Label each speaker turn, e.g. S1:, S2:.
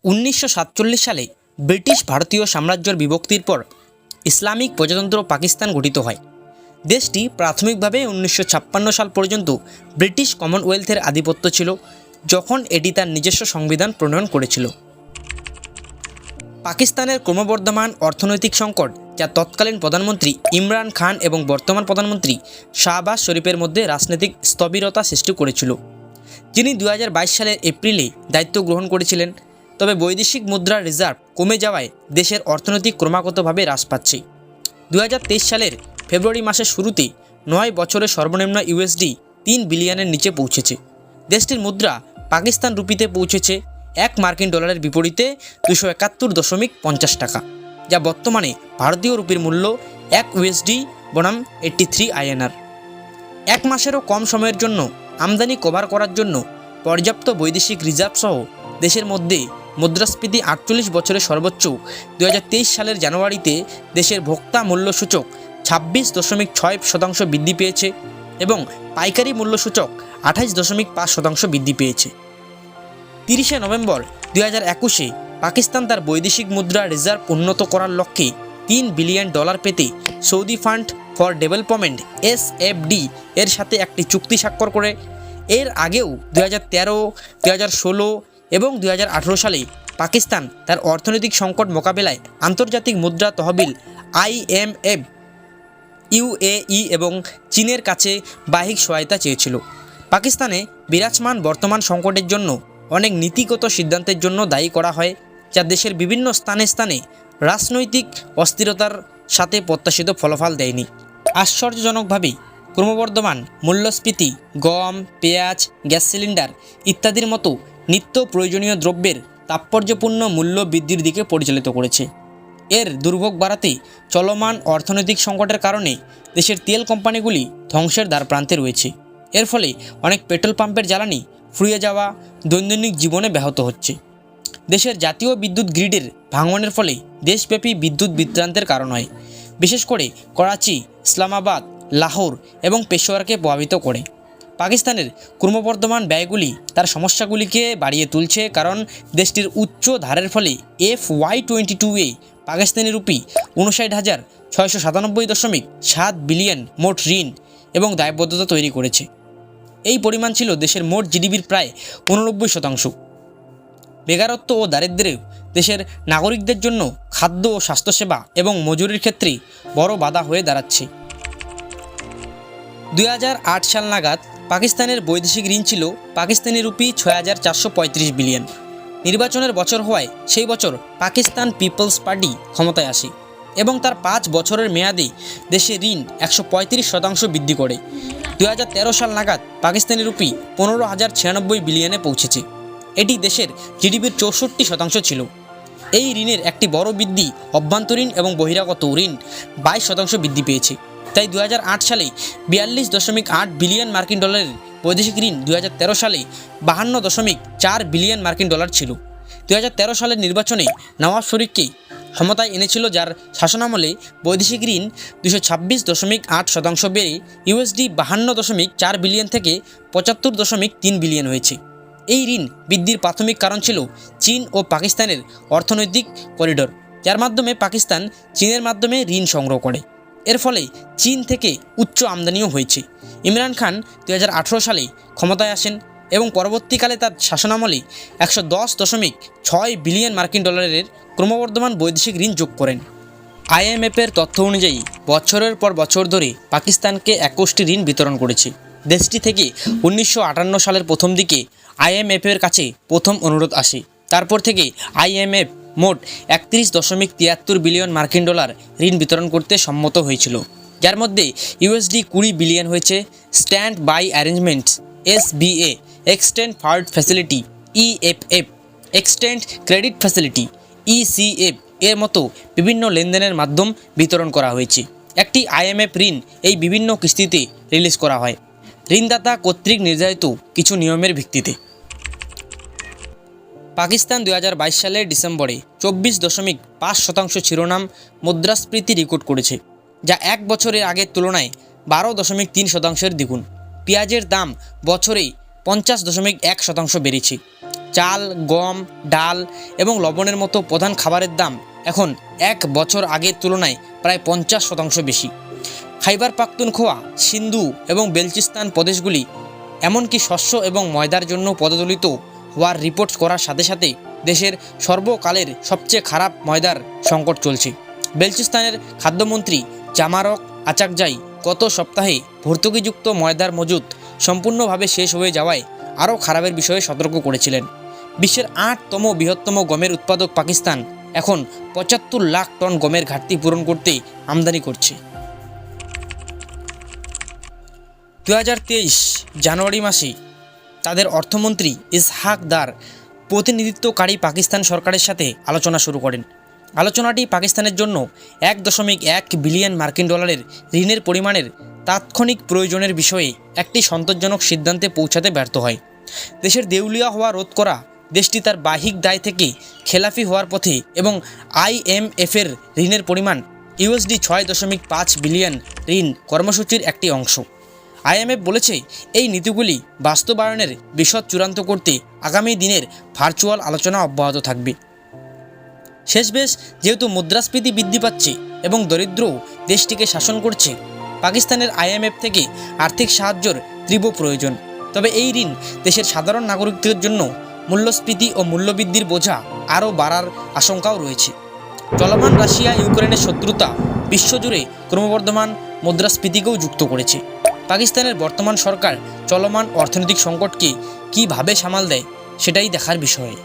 S1: 1947 সালে ব্রিটিশ ভারতীয় সাম্রাজ্যের বিভক্তির পর ইসলামিক প্রজাতন্ত্র পাকিস্তান গঠিত হয়। দেশটি প্রাথমিকভাবে 1956 সাল পর্যন্ত ব্রিটিশ কমনওয়েলথের আধিপত্য ছিল, যখন এটি তার নিজস্ব সংবিধান প্রণয়ন করেছিল। পাকিস্তানের ক্রমবর্ধমান অর্থনৈতিক সংকট, যা তৎকালীন প্রধানমন্ত্রী ইমরান খান এবং বর্তমান প্রধানমন্ত্রী শাহবাজ শরীফের মধ্যে রাজনৈতিক স্থবিরতা সৃষ্টি করেছিল, যিনি 2022 সালের এপ্রিলে দায়িত্ব গ্রহণ করেছিলেন। তবে বৈদেশিক মুদ্রার রিজার্ভ কমে যাওয়ায় দেশের অর্থনীতি ক্রমাগতভাবে হ্রাস পাচ্ছে। 2023 সালের ফেব্রুয়ারি মাসের শুরুতে 9 বছরের সর্বনিম্ন ইউএসডি 3 বিলিয়নের নিচে পৌঁছেছে। দেশটির মুদ্রা পাকিস্তান রুপিতে পৌঁছেছে $1 বিপরীতে 271.50 টাকা, যা বর্তমানে ভারতীয় রুপির মূল্য 1 ইউএসডি বনাম 83 INR। এক মাসেরও কম সময়ের জন্য আমদানি কভার করার জন্য পর্যাপ্ত বৈদেশিক রিজার্ভ সহ দেশের মধ্যে মুদ্রাস্ফীতি 48 বছরের সর্বোচ্চ 2023 সালের জানুয়ারিতে দেশের ভোক্তা মূল্য সূচক 26.6% বৃদ্ধি পেয়েছে এবং পাইকারি মূল্য সূচক 28.5% বৃদ্ধি পেয়েছে। 30 নভেম্বর 2021-এ পাকিস্তান তার বৈদেশিক মুদ্রা রিজার্ভ উন্নত করার লক্ষ্যে $3 বিলিয়ন পেতে Saudi fund for development SFD এর সাথে একটি চুক্তি স্বাক্ষর করে। এর আগেও 2013, 2016 এবং 2018 সালে পাকিস্তান তার অর্থনৈতিক সংকট মোকাবেলায় আন্তর্জাতিক মুদ্রা তহবিল IMF, UAE এবং চীনের কাছে বাহ্যিক সহায়তা চেয়েছিল। পাকিস্তানে বিরাজমান বর্তমান সংকটের জন্য অনেক নীতিগত সিদ্ধান্তের জন্য দায়ী করা হয়, যা দেশের বিভিন্ন স্থানে রাজনৈতিক অস্থিরতার সাথে প্রত্যাশিত ফলাফল দেয়নি। আশ্চর্যজনকভাবে ক্রমবর্ধমান মূল্যস্ফীতি গম, পেঁয়াজ, গ্যাস সিলিন্ডার ইত্যাদির মতো নিত্য প্রয়োজনীয় দ্রব্যের তাৎপর্যপূর্ণ মূল্য বৃদ্ধির দিকে পরিচালিত করেছে। এর দুর্ভোগ বাড়াতে চলমান অর্থনৈতিক সংকটের কারণে দেশের তেল কোম্পানিগুলি ধ্বংসের দ্বারপ্রান্তে রয়েছে। এর ফলে অনেক পেট্রোল পাম্পের জ্বালানি ফুরিয়ে যাওয়া দৈনন্দিন জীবনে ব্যাহত হচ্ছে। দেশের জাতীয় বিদ্যুৎ গ্রিডের ভাঙনের ফলে দেশব্যাপী বিদ্যুৎ বিভ্রান্তের কারণ হয়, বিশেষ করে করাচি, ইসলামাবাদ, লাহোর এবং পেশোয়ারকে প্রভাবিত করে। পাকিস্তানের ক্রমবর্ধমান ব্যয়গুলি তার সমস্যাগুলিকে বাড়িয়ে তুলছে, কারণ দেশটির উচ্চ ধারের ফলে FY22-এ পাকিস্তানি রুপি 59,697.7 বিলিয়ন মোট ঋণ এবং দায়বদ্ধতা তৈরি করেছে। এই পরিমাণ ছিল দেশের মোট জিডিপির প্রায় 89%। বেকারত্ব ও দারিদ্র্যেও দেশের নাগরিকদের জন্য খাদ্য ও স্বাস্থ্যসেবা এবং মজুরির ক্ষেত্রে বড় বাধা হয়ে দাঁড়াচ্ছে। 2008 সাল নাগাদ পাকিস্তানের বৈদেশিক ঋণ ছিল পাকিস্তানি রুপি 6,435 বিলিয়ন। নির্বাচনের বছর হওয়ায় সেই বছর পাকিস্তান পিপলস পার্টি ক্ষমতায় আসে এবং তার 5 বছরের মেয়াদে দেশের ঋণ 135% বৃদ্ধি করে। 2013 সাল নাগাদ পাকিস্তানি রুপি 15,096 বিলিয়নে পৌঁছেছে। এটি দেশের জিডিপির 64% ছিল। এই ঋণের একটি বড় বৃদ্ধি অভ্যন্তরীণ এবং বহিরাগত ঋণ 22% বৃদ্ধি পেয়েছে। তাই 2008 সালে $42.8 বিলিয়ন বৈদেশিক ঋণ 2013 সালে $52.4 বিলিয়ন ছিল। 2013 সালের নির্বাচনে নওয়াজ শরীফকে ক্ষমতায় এনেছিল, যার শাসনামলে বৈদেশিক ঋণ 226.8% বেড়ে $52.4 বিলিয়ন থেকে $75.3 বিলিয়ন হয়েছে। এই ঋণ বৃদ্ধির প্রাথমিক কারণ ছিল চীন ও পাকিস্তানের অর্থনৈতিক করিডোর, যার মাধ্যমে পাকিস্তান চীনের মাধ্যমে ঋণ সংগ্রহ করে। এর ফলে চীন থেকে উচ্চ আমদানিও হয়েছে। ইমরান খান 2018 সালে ক্ষমতায় আসেন এবং পরবর্তীকালে তার শাসনামলে $110.6 বিলিয়ন ক্রমবর্ধমান বৈদেশিক ঋণ যোগ করেন। IMF-এর তথ্য অনুযায়ী বছরের পর বছর ধরে পাকিস্তানকে 21টি ঋণ বিতরণ করেছে। দেশটি থেকে 1958 সালের প্রথম দিকে IMF-এর কাছে প্রথম অনুরোধ আসে। তারপর থেকে IMF মোট $31.73 বিলিয়ন ঋণ বিতরণ করতে সম্মত হয়েছিল, যার মধ্যে $20 বিলিয়ন হয়েছে stand by arrangements SBA, extend fund facility EFF, extend credit facility ECF এর মতো বিভিন্ন লেনদেনের মাধ্যম বিতরণ করা হয়েছে। একটি IMF ঋণ এই বিভিন্ন কিস্তিতে রিলিজ করা হয়, ঋণদাতা কর্তৃক নির্ধারিত কিছু নিয়মের ভিত্তিতে। পাকিস্তান 2022 সালের ডিসেম্বরে 24.5% শিরোনাম মুদ্রাস্ফীতি রেকর্ড করেছে, যা এক বছরের আগের তুলনায় 12.3% দ্বিগুণ। পেঁয়াজের দাম বছরে 50.1% বেড়েছে। চাল, গম, ডাল এবং লবণের মতো প্রধান খাবারের দাম এখন 1 বছর আগের তুলনায় প্রায় 50% বেশি। খাইবার পাখতুনখোয়া, সিন্ধু এবং বেলুচিস্তান প্রদেশগুলি এমনকি শস্য এবং ময়দার জন্য পদদলিত হওয়ার রিপোর্ট করার সাথে সাথে দেশের সর্বকালের সবচেয়ে খারাপ ময়দার সংকট চলছে। বেলুচিস্তানের খাদ্যমন্ত্রী জামারক আচাকজাই গত সপ্তাহে ভর্তুকিযুক্ত ময়দার মজুত সম্পূর্ণভাবে শেষ হয়ে যাওয়ায় আরও খারাপের বিষয়ে সতর্ক করেছিলেন। বিশ্বের 8তম বৃহত্তম গমের উৎপাদক পাকিস্তান এখন 75 লাখ টন গমের ঘাটতি পূরণ করতে আমদানি করছে। 2023 জানুয়ারি মাসে তাদের অর্থমন্ত্রী ইসহাক দার প্রতিনিধিত্বকারী পাকিস্তান সরকারের সাথে আলোচনা শুরু করেন। আলোচনাটি পাকিস্তানের জন্য 1.1 বিলিয়ন মার্কিন ডলারের ঋণের পরিমাণের তাৎক্ষণিক প্রয়োজনের বিষয়ে একটি সন্তোষজনক সিদ্ধান্তে পৌঁছাতে ব্যর্থ হয়। দেশের দেউলিয়া হওয়া রোধ করা, দেশটি তার বাহ্যিক দায় থেকে খেলাফি হওয়ার পথে এবং IMFের ঋণের পরিমাণ $6.5 বিলিয়ন ঋণ কর্মসূচির একটি অংশ। IMF বলেছে এই নীতিগুলি বাস্তবায়নের বিশদ চূড়ান্ত করতে আগামী দিনের ভার্চুয়াল আলোচনা অব্যাহত থাকবে। শেষমেশ যেহেতু মুদ্রাস্ফীতি বৃদ্ধি পাচ্ছে এবং দরিদ্র দেশটিকে শাসন করছে, পাকিস্তানের IMF থেকে আর্থিক সাহায্যের তীব্র প্রয়োজন। তবে এই ঋণ দেশের সাধারণ নাগরিকদের জন্য মূল্যস্ফীতি ও মূল্যবৃদ্ধির বোঝা আরও বাড়ার আশঙ্কাও রয়েছে। চলমান রাশিয়া ইউক্রেনের শত্রুতা বিশ্বজুড়ে ক্রমবর্ধমান মুদ্রাস্ফীতিকেও যুক্ত করেছে। পাকিস্তানের বর্তমান সরকার চলমান অর্থনৈতিক সংকটকে কীভাবে সামাল দেয় সেটাই দেখার বিষয়।